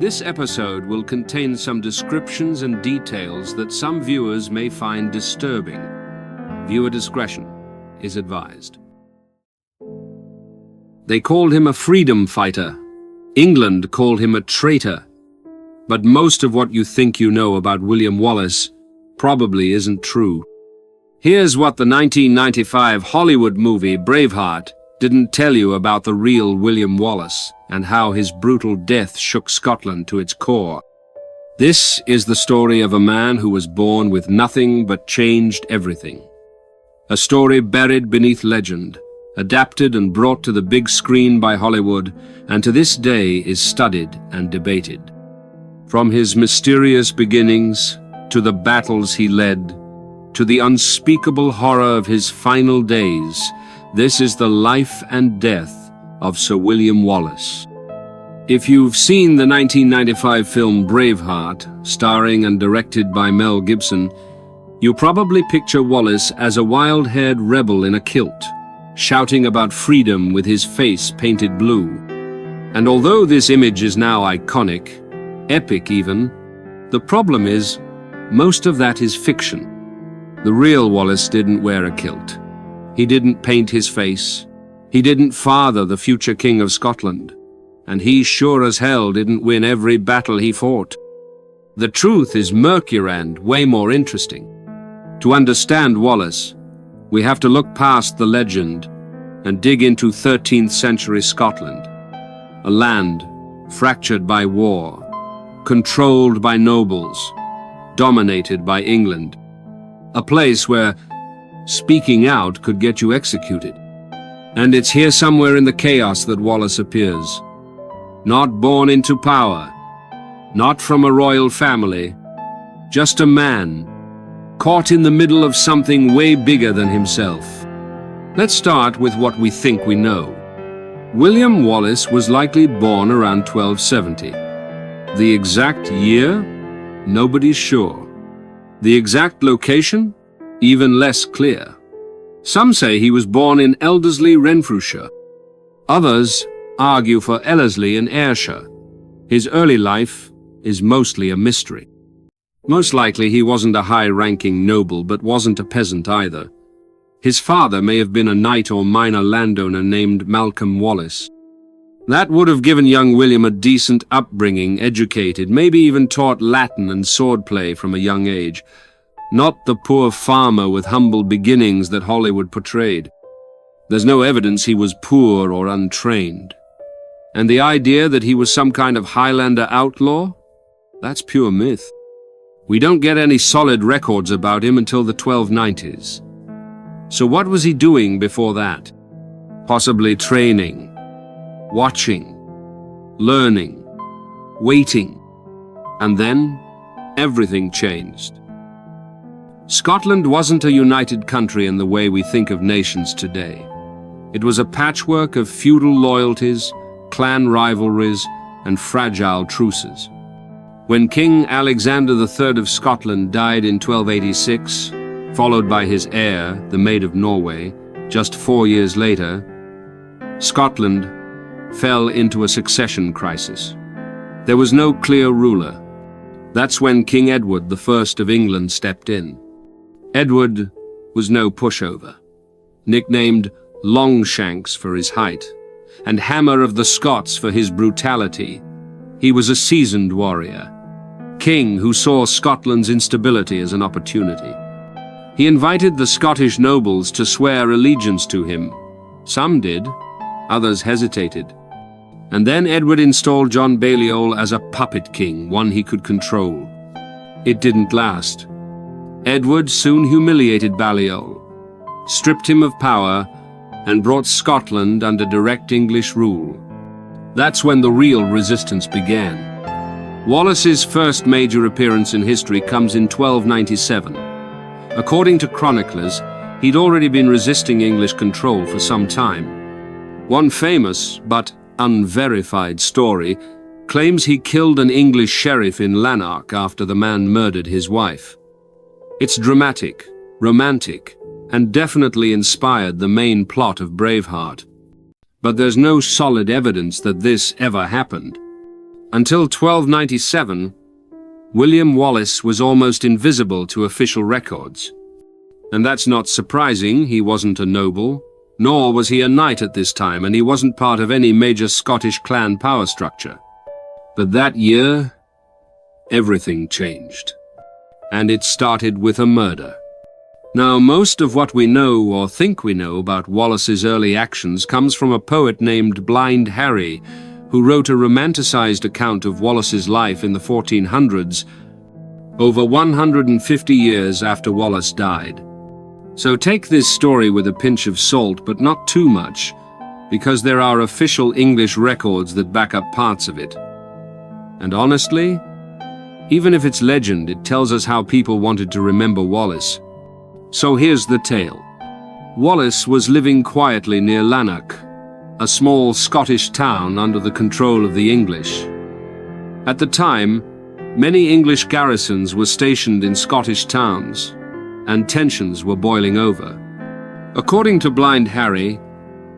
This episode will contain some descriptions and details that some viewers may find disturbing. Viewer discretion is advised. They called him a freedom fighter. England called him a traitor. But most of what you think you know about William Wallace probably isn't true. Here's what the 1995 Hollywood movie Braveheart didn't tell you about the real William Wallace and how his brutal death shook Scotland to its core. This is the story of a man who was born with nothing but changed everything. A story buried beneath legend, adapted and brought to the big screen by Hollywood, and to this day is studied and debated. From his mysterious beginnings, to the battles he led, to the unspeakable horror of his final days, this is the life and death of Sir William Wallace. If you've seen the 1995 film Braveheart, starring and directed by Mel Gibson, you probably picture Wallace as a wild-haired rebel in a kilt, shouting about freedom with his face painted blue. And although this image is now iconic, epic even, the problem is, most of that is fiction. The real Wallace didn't wear a kilt. He didn't paint his face. He didn't father the future King of Scotland. And he sure as hell didn't win every battle he fought. The truth is murkier and way more interesting. To understand Wallace, we have to look past the legend and dig into 13th century Scotland, a land fractured by war, controlled by nobles, dominated by England, a place where speaking out could get you executed. And it's here somewhere in the chaos that Wallace appears. Not born into power, not from a royal family, just a man, caught in the middle of something way bigger than himself. Let's start with what we think we know. William Wallace was likely born around 1270. The exact year? Nobody's sure. The exact location? Even less clear. Some say he was born in Elderslie, Renfrewshire. Others argue for Ellerslie in Ayrshire. His early life is mostly a mystery. Most likely he wasn't a high-ranking noble, but wasn't a peasant either. His father may have been a knight or minor landowner named Malcolm Wallace. That would have given young William a decent upbringing, educated, maybe even taught Latin and swordplay from a young age. Not the poor farmer with humble beginnings that Hollywood portrayed. There's no evidence he was poor or untrained. And the idea that he was some kind of Highlander outlaw? That's pure myth. We don't get any solid records about him until the 1290s. So what was he doing before that? Possibly training, watching, learning, waiting. And then, everything changed. Scotland wasn't a united country in the way we think of nations today. It was a patchwork of feudal loyalties, clan rivalries, and fragile truces. When King Alexander III of Scotland died in 1286, followed by his heir, the Maid of Norway, just 4 years later, Scotland fell into a succession crisis. There was no clear ruler. That's when King Edward I of England stepped in. Edward was no pushover, nicknamed Longshanks for his height, and Hammer of the Scots for his brutality. He was a seasoned warrior, king who saw Scotland's instability as an opportunity. He invited the Scottish nobles to swear allegiance to him. Some did, others hesitated. And then Edward installed John Balliol as a puppet king, one he could control. It didn't last. Edward soon humiliated Balliol, stripped him of power, and brought Scotland under direct English rule. That's when the real resistance began. Wallace's first major appearance in history comes in 1297. According to chroniclers, he'd already been resisting English control for some time. One famous, but unverified story claims he killed an English sheriff in Lanark after the man murdered his wife. It's dramatic, romantic, and definitely inspired the main plot of Braveheart. But there's no solid evidence that this ever happened. Until 1297, William Wallace was almost invisible to official records. And that's not surprising. He wasn't a noble, nor was he a knight at this time, and he wasn't part of any major Scottish clan power structure. But that year, everything changed. And it started with a murder. Now, most of what we know or think we know about Wallace's early actions comes from a poet named Blind Harry, who wrote a romanticized account of Wallace's life in the 1400s, over 150 years after Wallace died. So take this story with a pinch of salt, but not too much, because there are official English records that back up parts of it. And honestly, even if it's legend, it tells us how people wanted to remember Wallace. So here's the tale. Wallace was living quietly near Lanark, a small Scottish town under the control of the English. At the time, many English garrisons were stationed in Scottish towns, and tensions were boiling over. According to Blind Harry,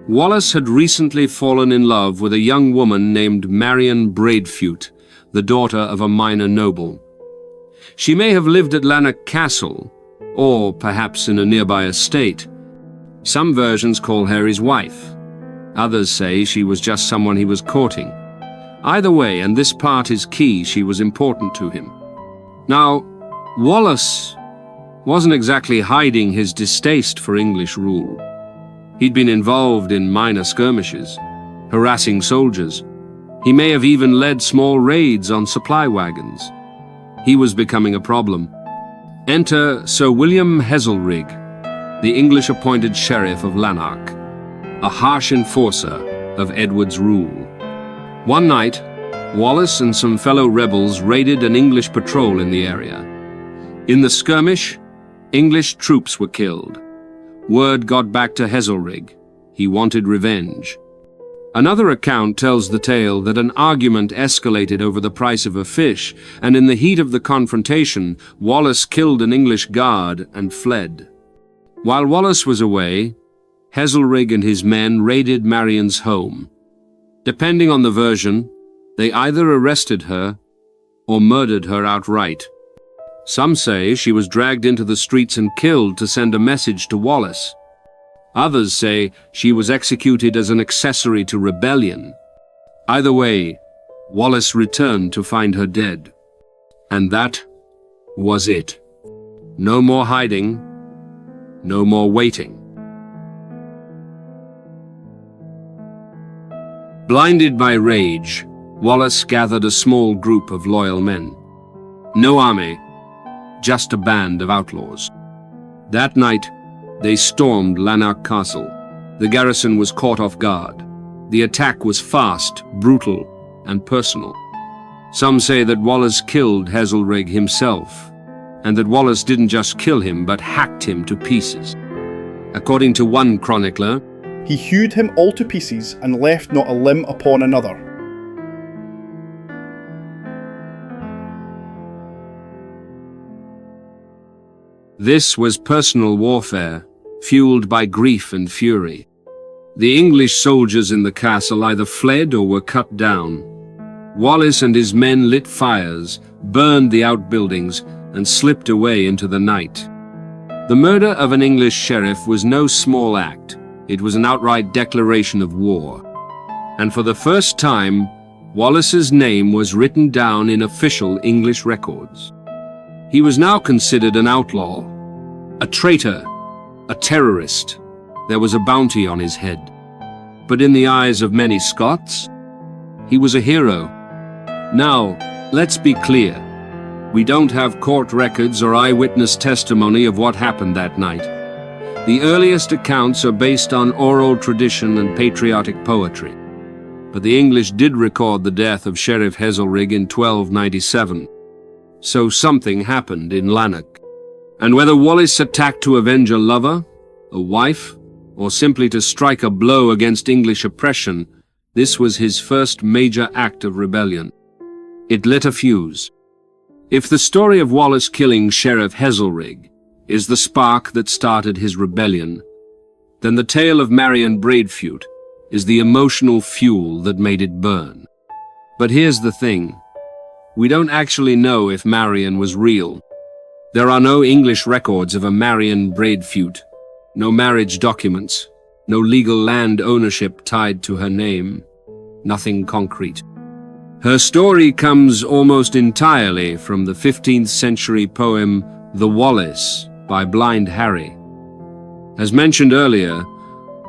Wallace had recently fallen in love with a young woman named Marion Braidfute, the daughter of a minor noble. She may have lived at Lanark Castle, or perhaps in a nearby estate. Some versions call her his wife. Others say she was just someone he was courting. Either way, and this part is key, she was important to him. Now, Wallace wasn't exactly hiding his distaste for English rule. He'd been involved in minor skirmishes, harassing soldiers. He may have even led small raids on supply wagons. He was becoming a problem. Enter Sir William Heselrigg, the English-appointed sheriff of Lanark, a harsh enforcer of Edward's rule. One night, Wallace and some fellow rebels raided an English patrol in the area. In the skirmish, English troops were killed. Word got back to Heselrigg. He wanted revenge. Another account tells the tale that an argument escalated over the price of a fish, and in the heat of the confrontation, Wallace killed an English guard and fled. While Wallace was away, Heselrigg and his men raided Marion's home. Depending on the version, they either arrested her or murdered her outright. Some say she was dragged into the streets and killed to send a message to Wallace. Others say she was executed as an accessory to rebellion. Either way, Wallace returned to find her dead. And that was it. No more hiding, no more waiting. Blinded by rage, Wallace gathered a small group of loyal men. No army, just a band of outlaws. That night, they stormed Lanark Castle. The garrison was caught off guard. The attack was fast, brutal, and personal. Some say that Wallace killed Heselrigg himself, and that Wallace didn't just kill him, but hacked him to pieces. According to one chronicler, he hewed him all to pieces and left not a limb upon another. This was personal warfare, fueled by grief and fury. The English soldiers in the castle either fled or were cut down. Wallace and his men lit fires, burned the outbuildings, and slipped away into the night. The murder of an English sheriff was no small act. It was an outright declaration of war. And for the first time, Wallace's name was written down in official English records. He was now considered an outlaw, a traitor, a terrorist. There was a bounty on his head. But in the eyes of many Scots, he was a hero. Now, let's be clear. We don't have court records or eyewitness testimony of what happened that night. The earliest accounts are based on oral tradition and patriotic poetry. But the English did record the death of Sheriff Heselrigg in 1297. So something happened in Lanark. And whether Wallace attacked to avenge a lover, a wife, or simply to strike a blow against English oppression, this was his first major act of rebellion. It lit a fuse. If the story of Wallace killing Sheriff Heselrigg is the spark that started his rebellion, then the tale of Marion Braidfute is the emotional fuel that made it burn. But here's the thing. We don't actually know if Marion was real. There are no English records of a Marion Braidfute, no marriage documents, no legal land ownership tied to her name, nothing concrete. Her story comes almost entirely from the 15th century poem The Wallace by Blind Harry. As mentioned earlier,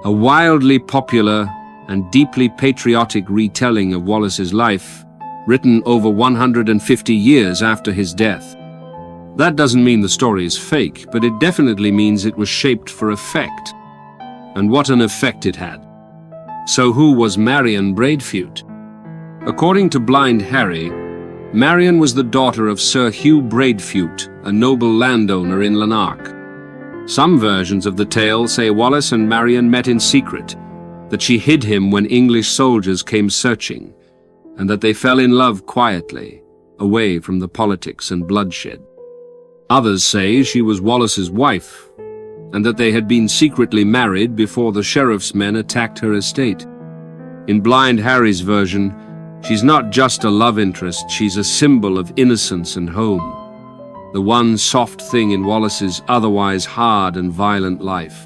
a wildly popular and deeply patriotic retelling of Wallace's life, written over 150 years after his death. That doesn't mean the story is fake, but it definitely means it was shaped for effect. And what an effect it had. So who was Marion Braidfute? According to Blind Harry, Marion was the daughter of Sir Hugh Braidfute, a noble landowner in Lanark. Some versions of the tale say Wallace and Marion met in secret, that she hid him when English soldiers came searching, and that they fell in love quietly, away from the politics and bloodshed. Others say she was Wallace's wife, and that they had been secretly married before the sheriff's men attacked her estate. In Blind Harry's version, she's not just a love interest, she's a symbol of innocence and home, the one soft thing in Wallace's otherwise hard and violent life.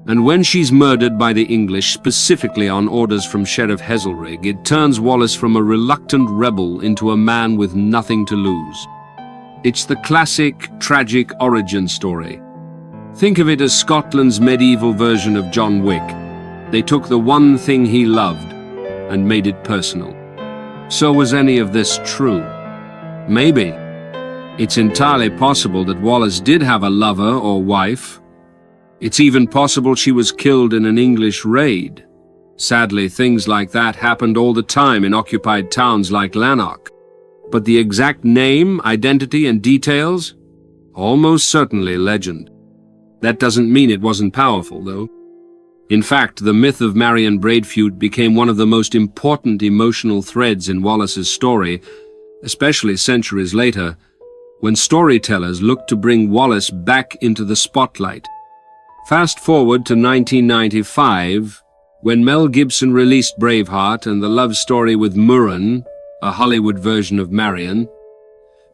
And when she's murdered by the English, specifically on orders from Sheriff Heselrig, it turns Wallace from a reluctant rebel into a man with nothing to lose. It's the classic, tragic origin story. Think of it as Scotland's medieval version of John Wick. They took the one thing he loved and made it personal. So was any of this true? Maybe. It's entirely possible that Wallace did have a lover or wife. It's even possible she was killed in an English raid. Sadly, things like that happened all the time in occupied towns like Lanark. But the exact name, identity, and details? Almost certainly legend. That doesn't mean it wasn't powerful, though. In fact, the myth of Marion Braidfute became one of the most important emotional threads in Wallace's story, especially centuries later, when storytellers looked to bring Wallace back into the spotlight. Fast forward to 1995, when Mel Gibson released Braveheart, and the love story with Murron, a Hollywood version of Marion,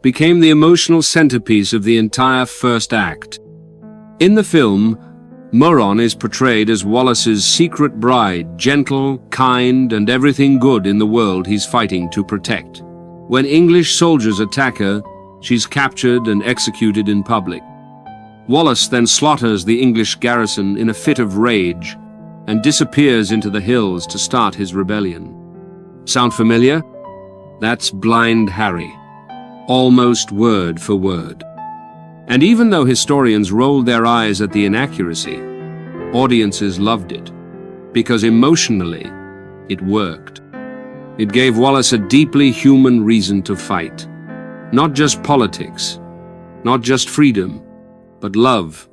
became the emotional centerpiece of the entire first act. In the film, Murron is portrayed as Wallace's secret bride, gentle, kind, and everything good in the world he's fighting to protect. When English soldiers attack her, she's captured and executed in public. Wallace then slaughters the English garrison in a fit of rage and disappears into the hills to start his rebellion. Sound familiar? That's Blind Harry, almost word for word. And even though historians rolled their eyes at the inaccuracy, audiences loved it, because emotionally, it worked. It gave Wallace a deeply human reason to fight. Not just politics, not just freedom, but love,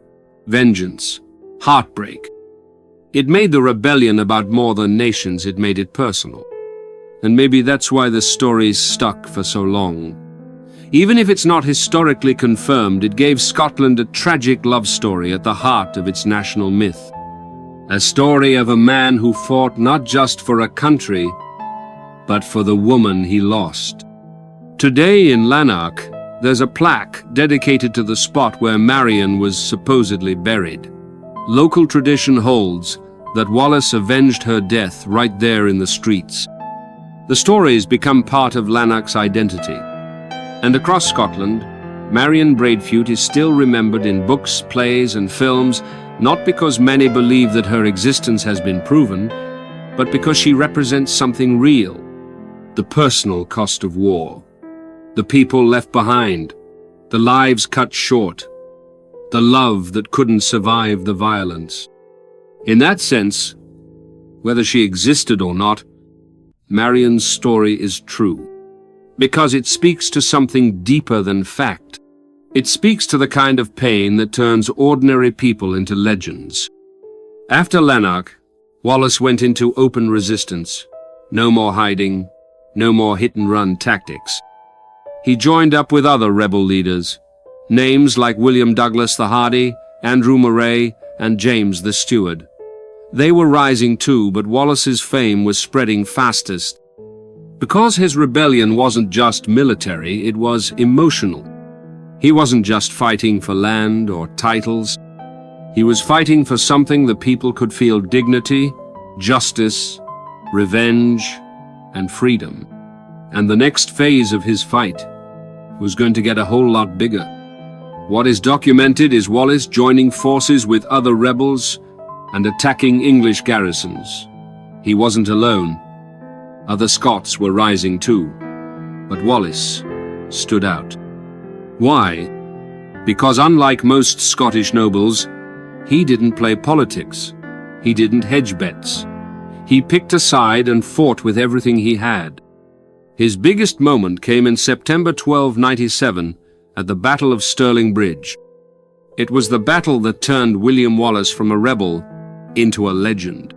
vengeance, heartbreak. It made the rebellion about more than nations, it made it personal. And maybe that's why the story's stuck for so long. Even if it's not historically confirmed, it gave Scotland a tragic love story at the heart of its national myth. A story of a man who fought not just for a country, but for the woman he lost. Today in Lanark, there's a plaque dedicated to the spot where Marion was supposedly buried. Local tradition holds that Wallace avenged her death right there in the streets. The stories become part of Lanark's identity. And across Scotland, Marion Braidfute is still remembered in books, plays, and films, not because many believe that her existence has been proven, but because she represents something real: the personal cost of war. The people left behind, the lives cut short, the love that couldn't survive the violence. In that sense, whether she existed or not, Marion's story is true, because it speaks to something deeper than fact. It speaks to the kind of pain that turns ordinary people into legends. After Lanark, Wallace went into open resistance. No more hiding, no more hit-and-run tactics. He joined up with other rebel leaders, names like William Douglas the Hardy, Andrew Murray, and James the Steward. They were rising too, but Wallace's fame was spreading fastest. Because his rebellion wasn't just military, it was emotional. He wasn't just fighting for land or titles. He was fighting for something the people could feel: dignity, justice, revenge, and freedom. And the next phase of his fight was going to get a whole lot bigger. What is documented is Wallace joining forces with other rebels and attacking English garrisons. He wasn't alone. Other Scots were rising too, but Wallace stood out. Why? Because unlike most Scottish nobles, he didn't play politics. He didn't hedge bets. He picked a side and fought with everything he had. His biggest moment came in September 1297 at the Battle of Stirling Bridge. It was the battle that turned William Wallace from a rebel into a legend.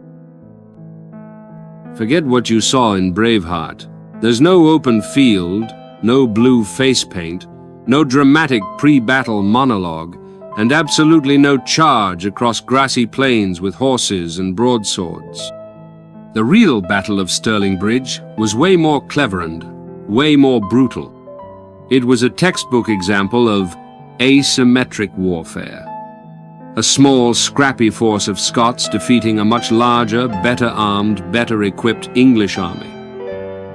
Forget what you saw in Braveheart. There's no open field, no blue face paint, no dramatic pre-battle monologue, and absolutely no charge across grassy plains with horses and broadswords. The real Battle of Stirling Bridge was way more clever-and way more brutal. It was a textbook example of asymmetric warfare. A small, scrappy force of Scots defeating a much larger, better-armed, better-equipped English army.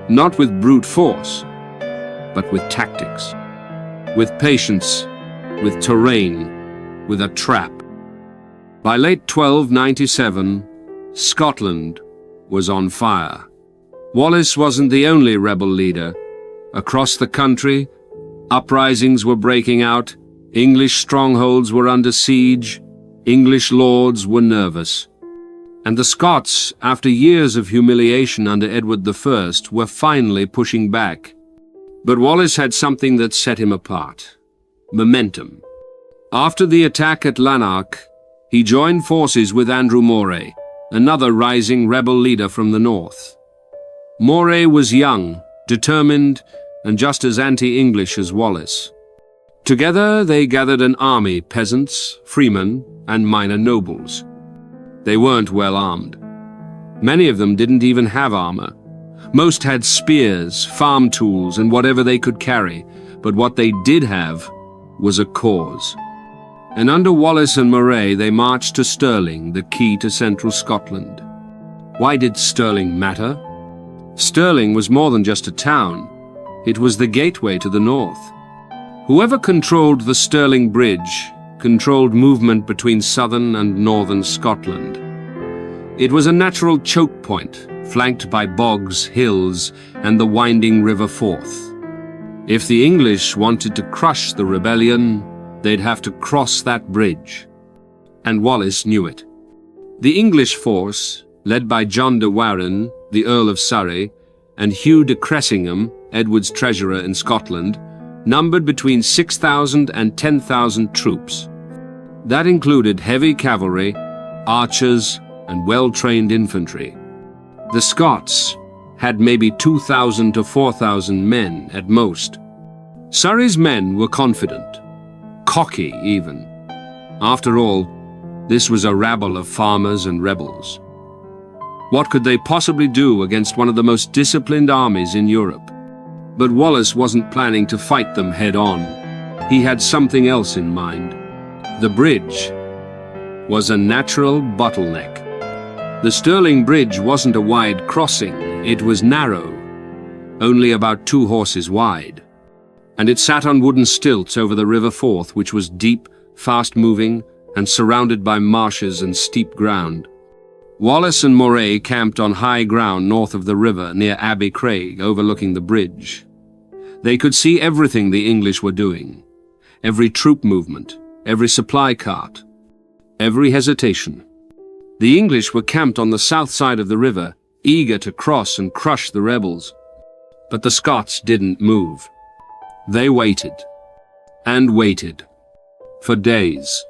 Not with brute force, but with tactics, with patience, with terrain, with a trap. By late 1297, Scotland was on fire. Wallace wasn't the only rebel leader. Across the country, uprisings were breaking out, English strongholds were under siege, English lords were nervous. And the Scots, after years of humiliation under Edward I, were finally pushing back. But Wallace had something that set him apart: momentum. After the attack at Lanark, he joined forces with Andrew Moray, another rising rebel leader from the north. Moray was young, determined, and just as anti-English as Wallace. Together they gathered an army: peasants, freemen, and minor nobles. They weren't well armed. Many of them didn't even have armor. Most had spears, farm tools, and whatever they could carry, but what they did have was a cause. And under Wallace and Moray they marched to Stirling, the key to central Scotland. Why did Stirling matter? Stirling was more than just a town. It was the gateway to the north. Whoever controlled the Stirling Bridge controlled movement between southern and northern Scotland. It was a natural choke point, flanked by bogs, hills, and the winding River Forth. If the English wanted to crush the rebellion, they'd have to cross that bridge. And Wallace knew it. The English force, led by John de Warenne, the Earl of Surrey, and Hugh de Cressingham, Edward's treasurer in Scotland, numbered between 6,000 and 10,000 troops. That included heavy cavalry, archers, and well-trained infantry. The Scots had maybe 2,000 to 4,000 men at most. Surrey's men were confident, cocky even. After all, this was a rabble of farmers and rebels. What could they possibly do against one of the most disciplined armies in Europe? But Wallace wasn't planning to fight them head-on. He had something else in mind. The bridge was a natural bottleneck. The Stirling Bridge wasn't a wide crossing, it was narrow, only about 2 horses wide. And it sat on wooden stilts over the River Forth, which was deep, fast-moving, and surrounded by marshes and steep ground. Wallace and Moray camped on high ground north of the river near Abbey Craig, overlooking the bridge. They could see everything the English were doing, every troop movement, every supply cart, every hesitation. The English were camped on the south side of the river, eager to cross and crush the rebels. But the Scots didn't move. They waited, and waited, for days.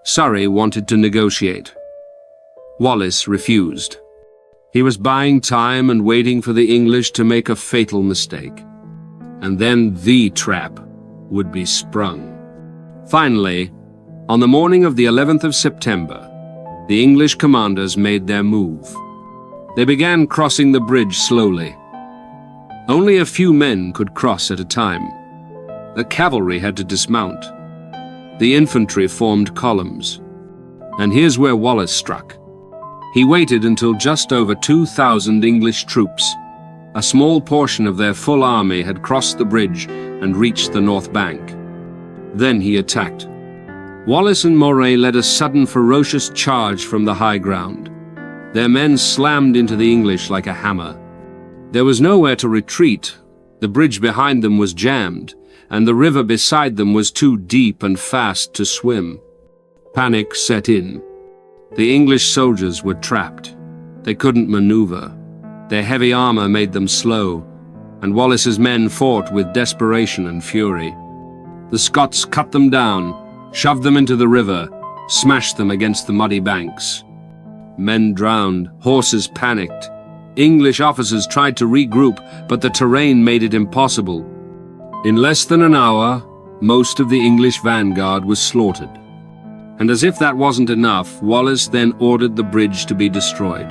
Surrey wanted to negotiate. Wallace refused. He was buying time and waiting for the English to make a fatal mistake. And then the trap would be sprung. Finally, on the morning of the 11th of September, the English commanders made their move. They began crossing the bridge slowly. Only a few men could cross at a time. The cavalry had to dismount. The infantry formed columns. And here's where Wallace struck. He waited until just over 2,000 English troops, a small portion of their full army, had crossed the bridge and reached the north bank. Then he attacked. Wallace and Moray led a sudden ferocious charge from the high ground. Their men slammed into the English like a hammer. There was nowhere to retreat. The bridge behind them was jammed, and the river beside them was too deep and fast to swim. Panic set in. The English soldiers were trapped. They couldn't maneuver. Their heavy armor made them slow, and Wallace's men fought with desperation and fury. The Scots cut them down, shoved them into the river, smashed them against the muddy banks. Men drowned, horses panicked. English officers tried to regroup, but the terrain made it impossible. In less than an hour, most of the English vanguard was slaughtered. And as if that wasn't enough, Wallace then ordered the bridge to be destroyed.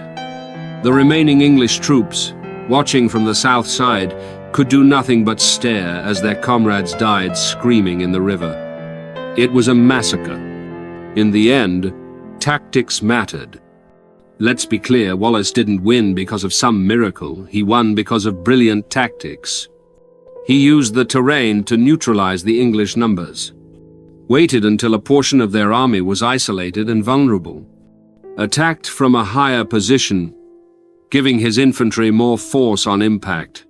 The remaining English troops, watching from the south side, could do nothing but stare as their comrades died screaming in the river. It was a massacre. In the end, tactics mattered. Let's be clear, Wallace didn't win because of some miracle. He won because of brilliant tactics. He used the terrain to neutralize the English numbers. Waited until a portion of their army was isolated and vulnerable. Attacked from a higher position, giving his infantry more force on impact.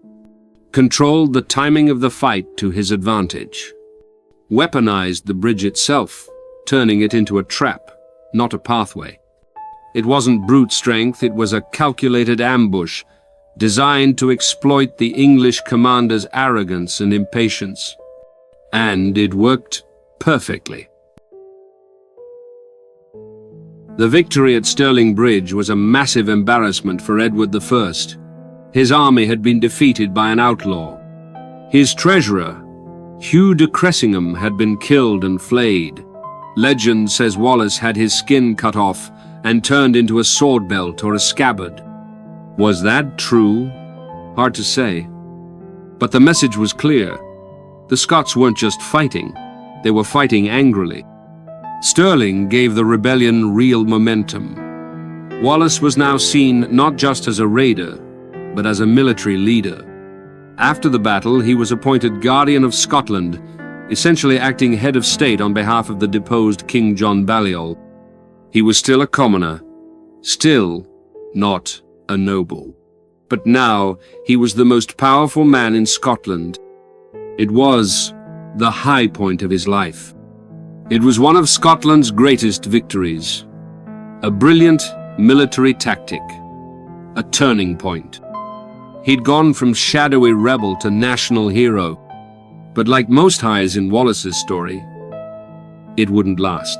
Controlled the timing of the fight to his advantage. Weaponized the bridge itself, turning it into a trap, not a pathway. It wasn't brute strength, it was a calculated ambush, designed to exploit the English commander's arrogance and impatience. And it worked perfectly. The victory at Stirling Bridge was a massive embarrassment for Edward I. His army had been defeated by an outlaw. His treasurer, Hugh de Cressingham, had been killed and flayed. Legend says Wallace had his skin cut off and turned into a sword belt or a scabbard. Was that true? Hard to say. But the message was clear. The Scots weren't just fighting, they were fighting angrily. Stirling gave the rebellion real momentum. Wallace was now seen not just as a raider, but as a military leader. After the battle, he was appointed Guardian of Scotland, essentially acting head of state on behalf of the deposed King John Balliol. He was still a commoner, still not a noble. But now he was the most powerful man in Scotland. It was the high point of his life. It was one of Scotland's greatest victories. A brilliant military tactic. A turning point. He'd gone from shadowy rebel to national hero. But like most highs in Wallace's story, it wouldn't last.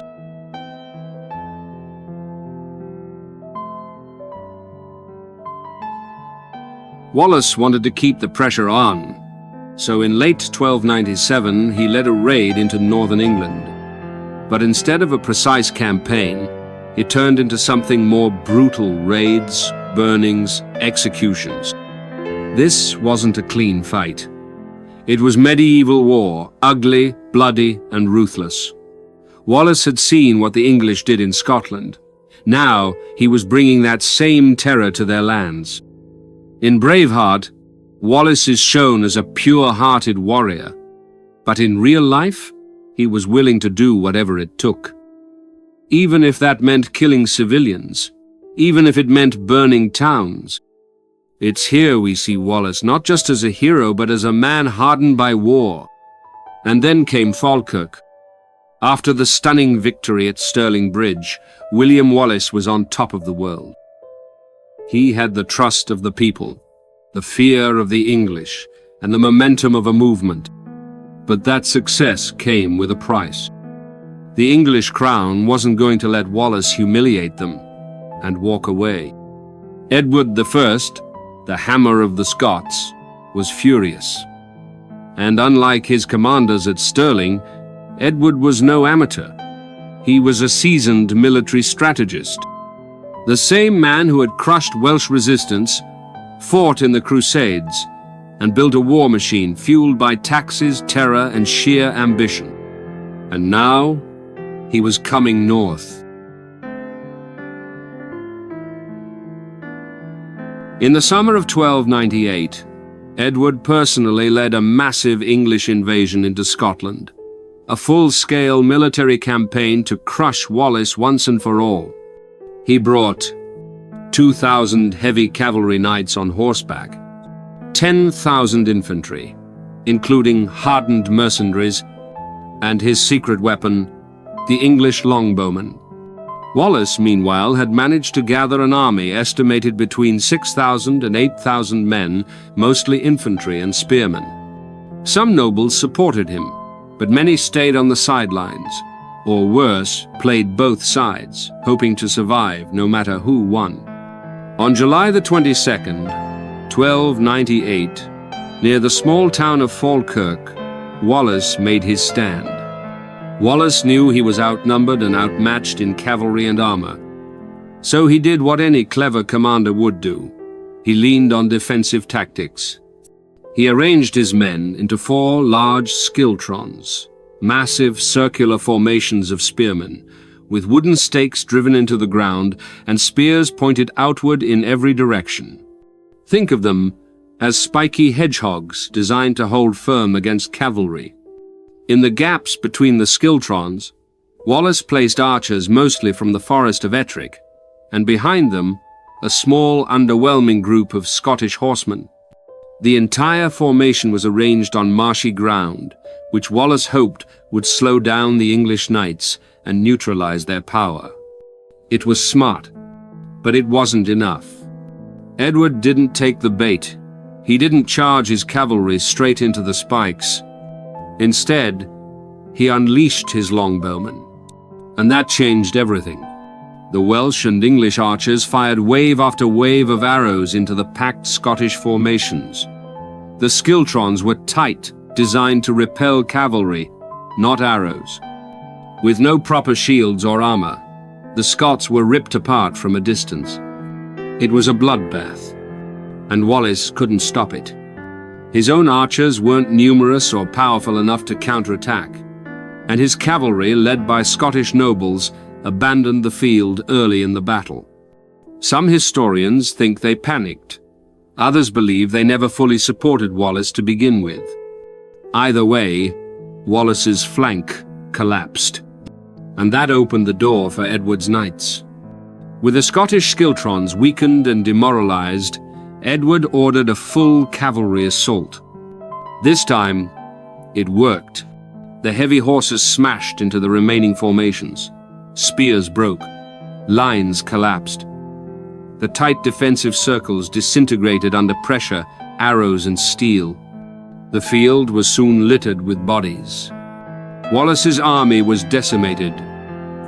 Wallace wanted to keep the pressure on, so in late 1297 he led a raid into northern England. But instead of a precise campaign, it turned into something more brutal: raids, burnings, executions. This wasn't a clean fight. It was medieval war, ugly, bloody, and ruthless. Wallace had seen what the English did in Scotland. Now he was bringing that same terror to their lands. In Braveheart, Wallace is shown as a pure-hearted warrior, but in real life, he was willing to do whatever it took. Even if that meant killing civilians, even if it meant burning towns. It's here we see Wallace not just as a hero, but as a man hardened by war. And then came Falkirk. After the stunning victory at Stirling Bridge, William Wallace was on top of the world. He had the trust of the people, the fear of the English, and the momentum of a movement. But that success came with a price. The English crown wasn't going to let Wallace humiliate them and walk away. Edward I, the Hammer of the Scots, was furious. And unlike his commanders at Stirling, Edward was no amateur. He was a seasoned military strategist. The same man who had crushed Welsh resistance, fought in the Crusades, and built a war machine fueled by taxes, terror, and sheer ambition. And now, he was coming north. In the summer of 1298, Edward personally led a massive English invasion into Scotland, a full-scale military campaign to crush Wallace once and for all. He brought 2,000 heavy cavalry knights on horseback, 10,000 infantry, including hardened mercenaries, and his secret weapon, the English longbowmen. Wallace, meanwhile, had managed to gather an army estimated between 6,000 and 8,000 men, mostly infantry and spearmen. Some nobles supported him, but many stayed on the sidelines, or worse, played both sides, hoping to survive no matter who won. On July the 22nd, 1298, near the small town of Falkirk, Wallace made his stand. Wallace knew he was outnumbered and outmatched in cavalry and armor. So he did what any clever commander would do. He leaned on defensive tactics. He arranged his men into 4 large skiltrons, massive circular formations of spearmen, with wooden stakes driven into the ground and spears pointed outward in every direction. Think of them as spiky hedgehogs designed to hold firm against cavalry. In the gaps between the skiltrons, Wallace placed archers mostly from the forest of Ettrick, and behind them, a small, underwhelming group of Scottish horsemen. The entire formation was arranged on marshy ground, which Wallace hoped would slow down the English knights and neutralize their power. It was smart, but it wasn't enough. Edward didn't take the bait. He didn't charge his cavalry straight into the spikes. Instead, he unleashed his longbowmen, and that changed everything. The Welsh and English archers fired wave after wave of arrows into the packed Scottish formations. The skiltrons were tight, designed to repel cavalry, not arrows. With no proper shields or armor, the Scots were ripped apart from a distance. It was a bloodbath, and Wallace couldn't stop it. His own archers weren't numerous or powerful enough to counterattack, and his cavalry, led by Scottish nobles, abandoned the field early in the battle. Some historians think they panicked. Others believe they never fully supported Wallace to begin with. Either way, Wallace's flank collapsed, and that opened the door for Edward's knights. With the Scottish skiltrons weakened and demoralized, Edward ordered a full cavalry assault. This time, it worked. The heavy horses smashed into the remaining formations. Spears broke. Lines collapsed. The tight defensive circles disintegrated under pressure, arrows and steel. The field was soon littered with bodies. Wallace's army was decimated.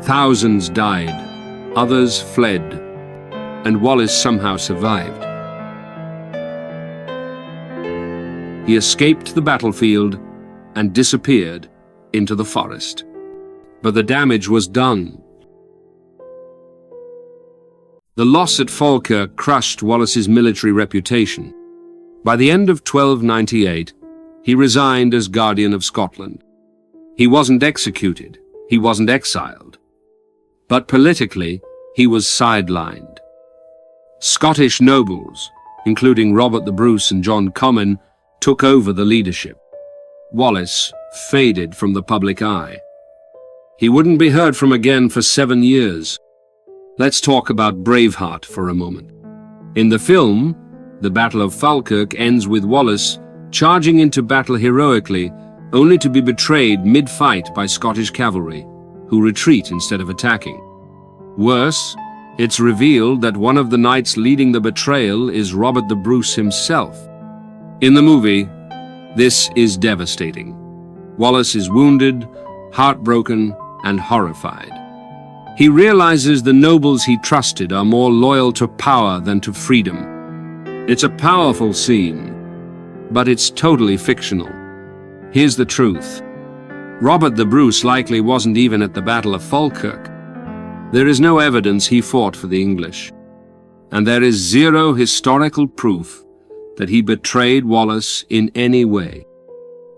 Thousands died. Others fled. And Wallace somehow survived. He escaped the battlefield and disappeared into the forest. But the damage was done. The loss at Falkirk crushed Wallace's military reputation. By the end of 1298, he resigned as Guardian of Scotland. He wasn't executed, he wasn't exiled. But politically, he was sidelined. Scottish nobles, including Robert the Bruce and John Comyn, took over the leadership. Wallace faded from the public eye. He wouldn't be heard from again for 7 years. Let's talk about Braveheart for a moment. In the film, the Battle of Falkirk ends with Wallace charging into battle heroically, only to be betrayed mid-fight by Scottish cavalry, who retreat instead of attacking. Worse, it's revealed that one of the knights leading the betrayal is Robert the Bruce himself. In the movie, this is devastating. Wallace is wounded, heartbroken, and horrified. He realizes the nobles he trusted are more loyal to power than to freedom. It's a powerful scene, but it's totally fictional. Here's the truth. Robert the Bruce likely wasn't even at the Battle of Falkirk. There is no evidence he fought for the English. And there is zero historical proof that he betrayed Wallace in any way.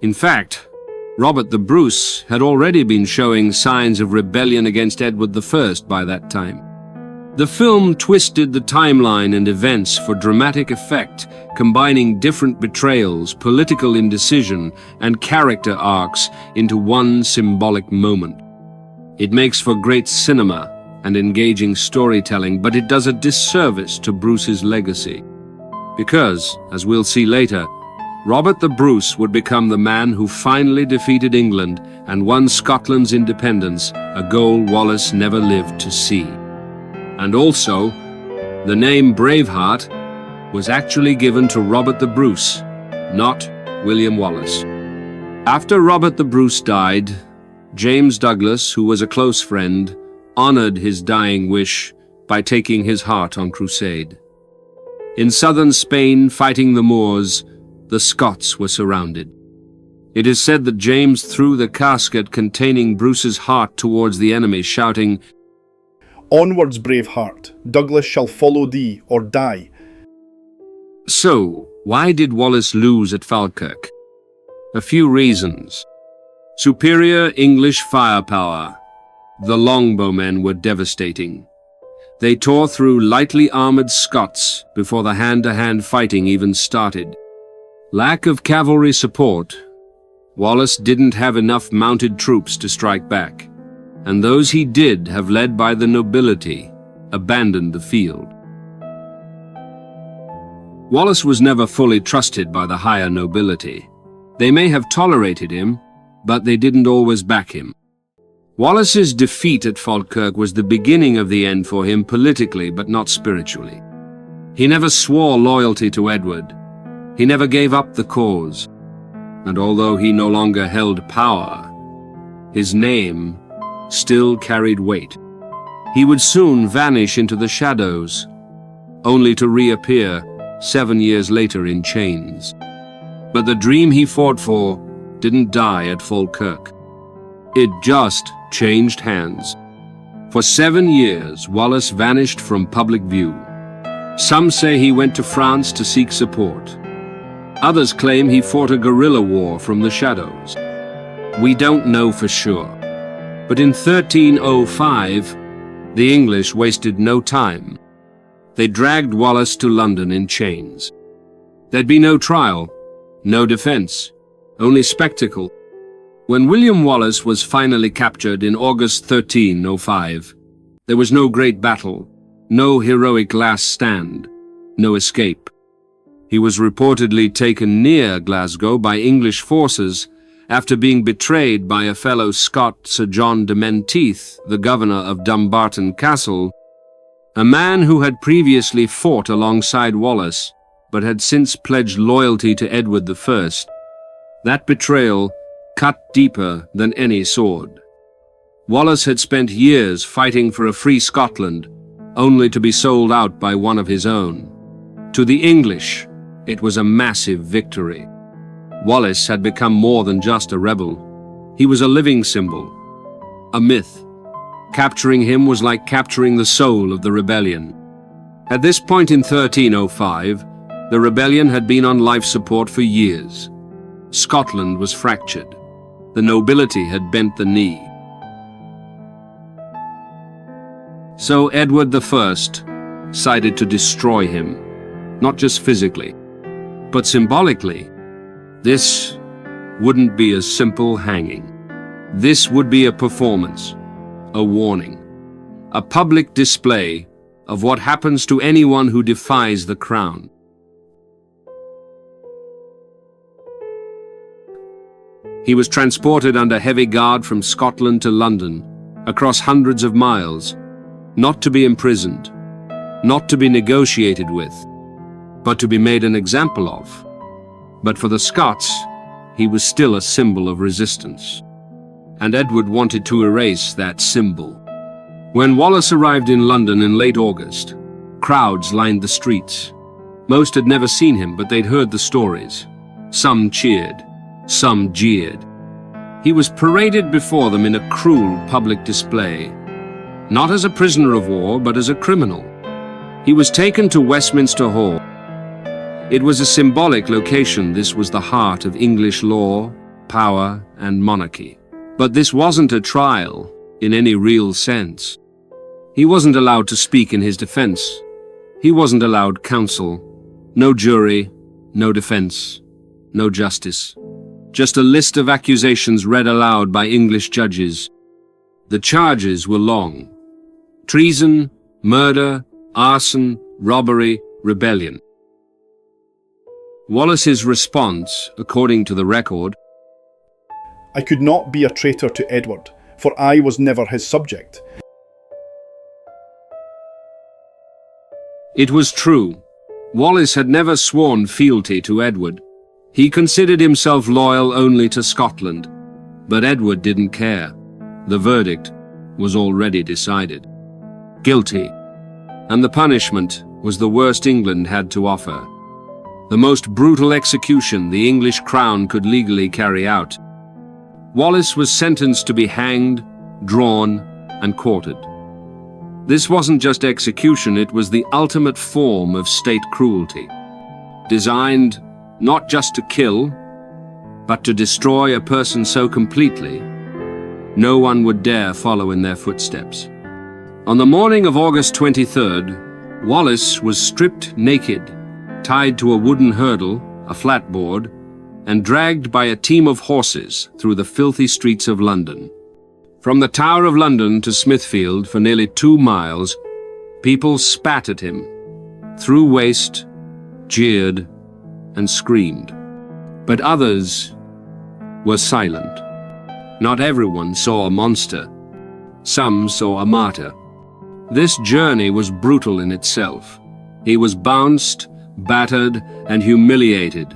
In fact, Robert the Bruce had already been showing signs of rebellion against Edward I by that time. The film twisted the timeline and events for dramatic effect, combining different betrayals, political indecision, and character arcs into one symbolic moment. It makes for great cinema and engaging storytelling, but it does a disservice to Bruce's legacy. Because, as we'll see later, Robert the Bruce would become the man who finally defeated England and won Scotland's independence, a goal Wallace never lived to see. And also, the name Braveheart was actually given to Robert the Bruce, not William Wallace. After Robert the Bruce died, James Douglas, who was a close friend, honored his dying wish by taking his heart on crusade. In southern Spain, fighting the Moors, the Scots were surrounded. It is said that James threw the casket containing Bruce's heart towards the enemy, shouting, "Onwards, brave heart, Douglas shall follow thee or die." So, why did Wallace lose at Falkirk? A few reasons. Superior English firepower. The longbowmen were devastating. They tore through lightly armored Scots before the hand-to-hand fighting even started. Lack of cavalry support. Wallace didn't have enough mounted troops to strike back, and those he did have led by the nobility abandoned the field. Wallace was never fully trusted by the higher nobility. They may have tolerated him, but they didn't always back him. Wallace's defeat at Falkirk was the beginning of the end for him politically, but not spiritually. He never swore loyalty to Edward. He never gave up the cause. And although he no longer held power, his name still carried weight. He would soon vanish into the shadows, only to reappear 7 years later in chains. But the dream he fought for didn't die at Falkirk. It just changed hands. For 7 years, Wallace vanished from public view. Some say he went to France to seek support. Others claim he fought a guerrilla war from the shadows. We don't know for sure. But in 1305, the English wasted no time. They dragged Wallace to London in chains. There'd be no trial, no defense, only spectacle. When William Wallace was finally captured in August 1305, there was no great battle, no heroic last stand, no escape. He was reportedly taken near Glasgow by English forces after being betrayed by a fellow Scot, Sir John de Menteith, the governor of Dumbarton Castle, a man who had previously fought alongside Wallace, but had since pledged loyalty to Edward I. That betrayal cut deeper than any sword. Wallace had spent years fighting for a free Scotland, only to be sold out by one of his own. To the English, it was a massive victory. Wallace had become more than just a rebel. He was a living symbol, a myth. Capturing him was like capturing the soul of the rebellion. At this point in 1305, the rebellion had been on life support for years. Scotland was fractured. The nobility had bent the knee. So Edward I decided to destroy him, not just physically, but symbolically. This wouldn't be a simple hanging. This would be a performance, a warning, a public display of what happens to anyone who defies the crown. He was transported under heavy guard from Scotland to London, across hundreds of miles, not to be imprisoned, not to be negotiated with, but to be made an example of. But for the Scots, he was still a symbol of resistance. And Edward wanted to erase that symbol. When Wallace arrived in London in late August, crowds lined the streets. Most had never seen him, but they'd heard the stories. Some cheered, some jeered. He was paraded before them in a cruel public display, not as a prisoner of war, but as a criminal. He was taken to Westminster Hall. It was a symbolic location. This was the heart of English law, power, and monarchy. But this wasn't a trial in any real sense. He wasn't allowed to speak in his defense. He wasn't allowed counsel. No jury, no defense, no justice. Just a list of accusations read aloud by English judges. The charges were long: treason, murder, arson, robbery, rebellion. Wallace's response, according to the record: I could not be a traitor to Edward, for I was never his subject. It was true. Wallace had never sworn fealty to Edward. He considered himself loyal only to Scotland. But Edward didn't care. The verdict was already decided. Guilty. And the punishment was the worst England had to offer. The most brutal execution the English crown could legally carry out. Wallace was sentenced to be hanged, drawn, and quartered. This wasn't just execution, it was the ultimate form of state cruelty. Designed not just to kill, but to destroy a person so completely, no one would dare follow in their footsteps. On the morning of August 23rd, Wallace was stripped naked, tied to a wooden hurdle, a flatboard, and dragged by a team of horses through the filthy streets of London. From the Tower of London to Smithfield for nearly 2 miles, people spat at him, threw waste, jeered, and screamed. But others were silent. Not everyone saw a monster. Some saw a martyr. This journey was brutal in itself. He was bounced, battered, and humiliated.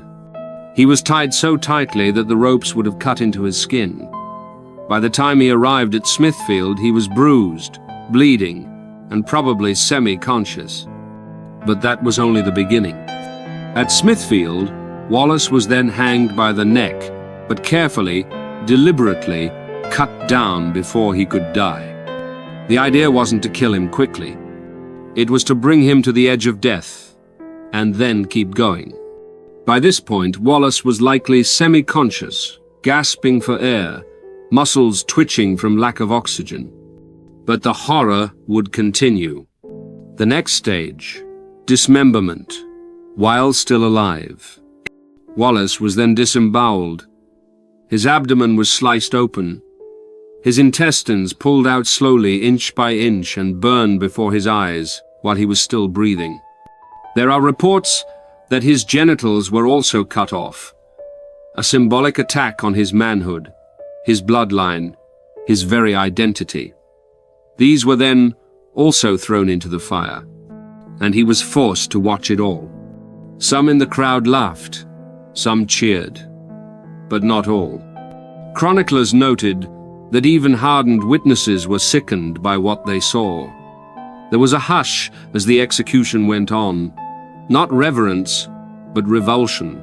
He was tied so tightly that the ropes would have cut into his skin. By the time he arrived at Smithfield, he was bruised, bleeding, and probably semi-conscious. But that was only the beginning. At Smithfield, Wallace was then hanged by the neck, but carefully, deliberately, cut down before he could die. The idea wasn't to kill him quickly. It was to bring him to the edge of death, and then keep going. By this point, Wallace was likely semi-conscious, gasping for air, muscles twitching from lack of oxygen. But the horror would continue. The next stage, dismemberment, while still alive. Wallace was then disemboweled. His abdomen was sliced open. His intestines pulled out slowly, inch by inch, and burned before his eyes while he was still breathing. There are reports that his genitals were also cut off. A symbolic attack on his manhood, his bloodline, his very identity. These were then also thrown into the fire, and he was forced to watch it all. Some in the crowd laughed, some cheered, but not all. Chroniclers noted that even hardened witnesses were sickened by what they saw. There was a hush as the execution went on, not reverence, but revulsion.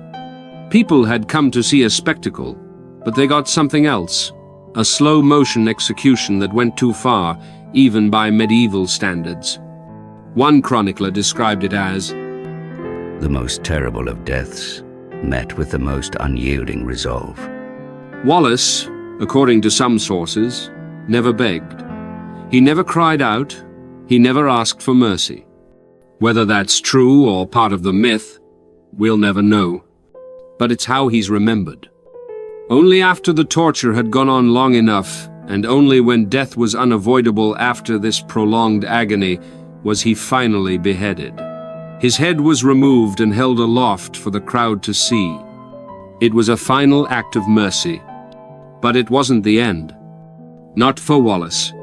People had come to see a spectacle, but they got something else, a slow-motion execution that went too far, even by medieval standards. One chronicler described it as the most terrible of deaths, met with the most unyielding resolve. Wallace, according to some sources, never begged. He never cried out. He never asked for mercy. Whether that's true or part of the myth, we'll never know. But it's how he's remembered. Only after the torture had gone on long enough, and only when death was unavoidable after this prolonged agony, was he finally beheaded. His head was removed and held aloft for the crowd to see. It was a final act of mercy. But it wasn't the end. Not for Wallace.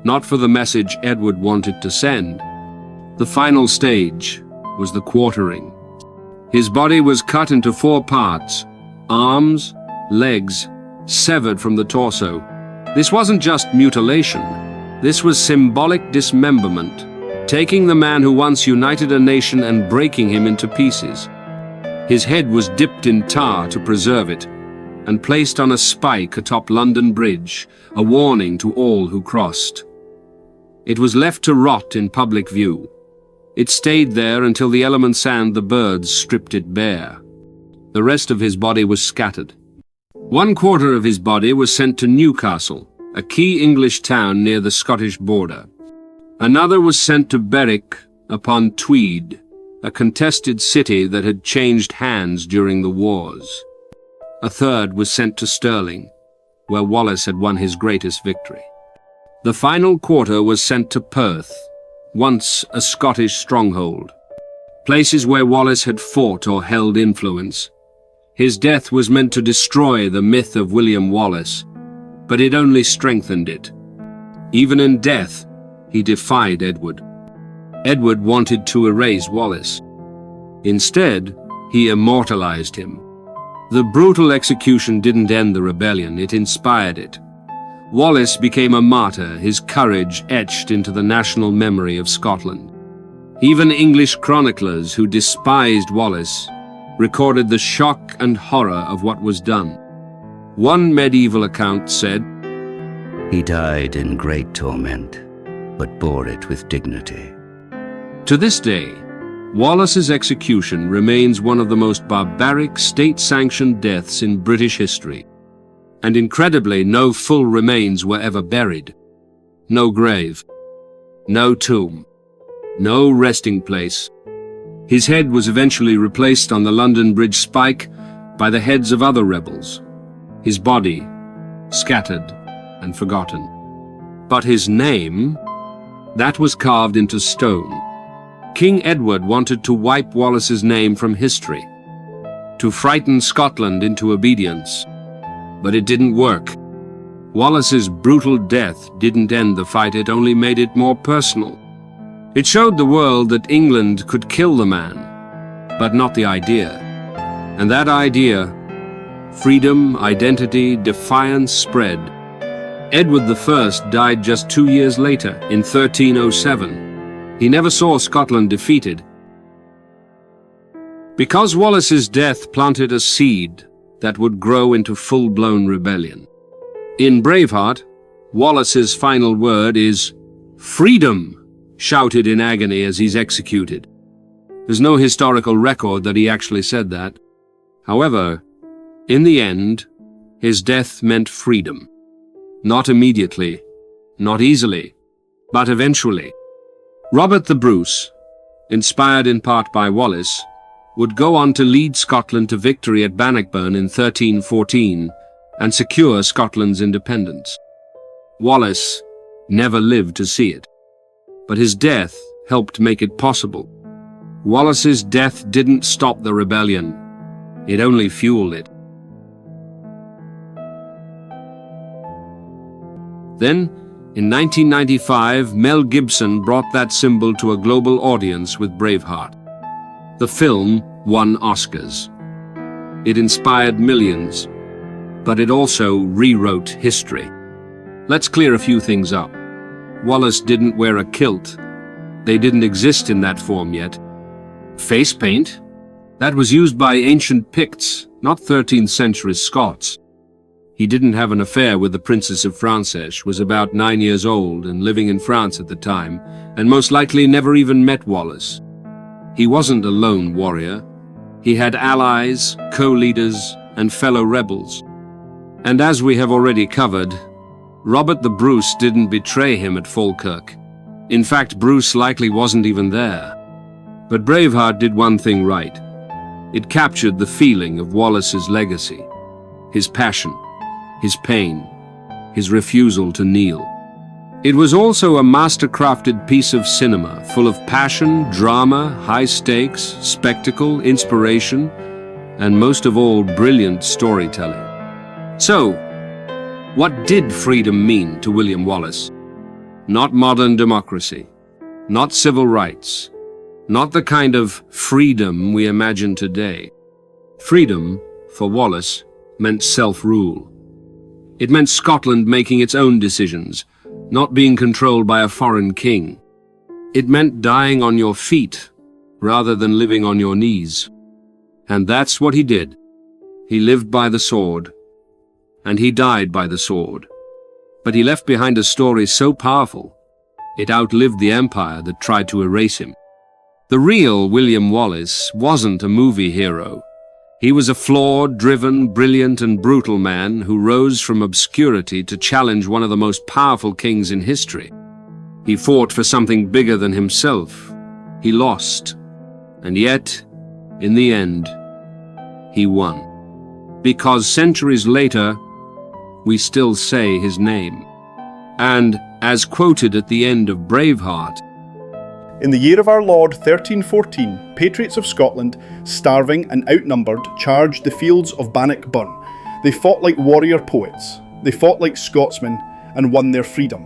Not for the message Edward wanted to send. The final stage was the quartering. His body was cut into 4 parts, arms, legs, severed from the torso. This wasn't just mutilation. This was symbolic dismemberment, taking the man who once united a nation and breaking him into pieces. His head was dipped in tar to preserve it, and placed on a spike atop London Bridge, a warning to all who crossed. It was left to rot in public view. It stayed there until the elements and the birds stripped it bare. The rest of his body was scattered. 1/4 of his body was sent to Newcastle, a key English town near the Scottish border. Another was sent to Berwick upon Tweed, a contested city that had changed hands during the wars. A third was sent to Stirling, where Wallace had won his greatest victory. The final 1/4 was sent to Perth, once a Scottish stronghold, places where Wallace had fought or held influence. His death was meant to destroy the myth of William Wallace, but it only strengthened it. Even in death, he defied Edward. Edward wanted to erase Wallace. Instead, he immortalized him. The brutal execution didn't end the rebellion, it inspired it. Wallace became a martyr, his courage etched into the national memory of Scotland. Even English chroniclers who despised Wallace recorded the shock and horror of what was done. One medieval account said, He died in great torment, but bore it with dignity. To this day, Wallace's execution remains one of the most barbaric state-sanctioned deaths in British history. And incredibly, no full remains were ever buried. No grave, no tomb, no resting place. His head was eventually replaced on the London Bridge spike by the heads of other rebels. His body, scattered and forgotten. But his name, that was carved into stone. King Edward wanted to wipe Wallace's name from history, to frighten Scotland into obedience. But it didn't work. Wallace's brutal death didn't end the fight, it only made it more personal. It showed the world that England could kill the man, but not the idea. And that idea, freedom, identity, defiance, spread. Edward I died just 2 years later, in 1307. He never saw Scotland defeated. Because Wallace's death planted a seed that would grow into full-blown rebellion. In Braveheart, Wallace's final word is, "Freedom!" shouted in agony as he's executed. There's no historical record that he actually said that. However, in the end, his death meant freedom. Not immediately, not easily, but eventually. Robert the Bruce, inspired in part by Wallace, would go on to lead Scotland to victory at Bannockburn in 1314 and secure Scotland's independence. Wallace never lived to see it, but his death helped make it possible. Wallace's death didn't stop the rebellion, it only fueled it. Then, in 1995, Mel Gibson brought that symbol to a global audience with Braveheart. The film won Oscars. It inspired millions, but it also rewrote history. Let's clear a few things up. Wallace didn't wear a kilt. They didn't exist in that form yet. Face paint? That was used by ancient Picts, not 13th century Scots. He didn't have an affair with the Princess of Frances, was about 9 years old and living in France at the time, and most likely never even met Wallace. He wasn't a lone warrior. He had allies, co-leaders, and fellow rebels. And as we have already covered, Robert the Bruce didn't betray him at Falkirk. In fact, Bruce likely wasn't even there. But Braveheart did one thing right. It captured the feeling of Wallace's legacy, his passion, his pain, his refusal to kneel. It was also a master-crafted piece of cinema, full of passion, drama, high stakes, spectacle, inspiration, and most of all, brilliant storytelling. So, what did freedom mean to William Wallace? Not modern democracy, not civil rights, not the kind of freedom we imagine today. Freedom, for Wallace, meant self-rule. It meant Scotland making its own decisions, not being controlled by a foreign king. It meant dying on your feet, rather than living on your knees. And that's what he did. He lived by the sword, and he died by the sword. But he left behind a story so powerful, it outlived the empire that tried to erase him. The real William Wallace wasn't a movie hero. He was a flawed, driven, brilliant, and brutal man who rose from obscurity to challenge one of the most powerful kings in history. He fought for something bigger than himself. He lost. And yet, in the end, he won. Because centuries later, we still say his name. And, as quoted at the end of Braveheart, In the year of our Lord 1314, patriots of Scotland, starving and outnumbered, charged the fields of Bannockburn. They fought like warrior poets. They fought like Scotsmen and won their freedom.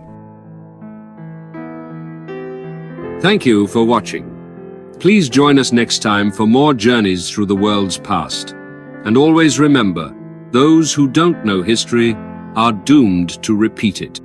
Thank you for watching. Please join us next time for more journeys through the world's past. And always remember, those who don't know history are doomed to repeat it.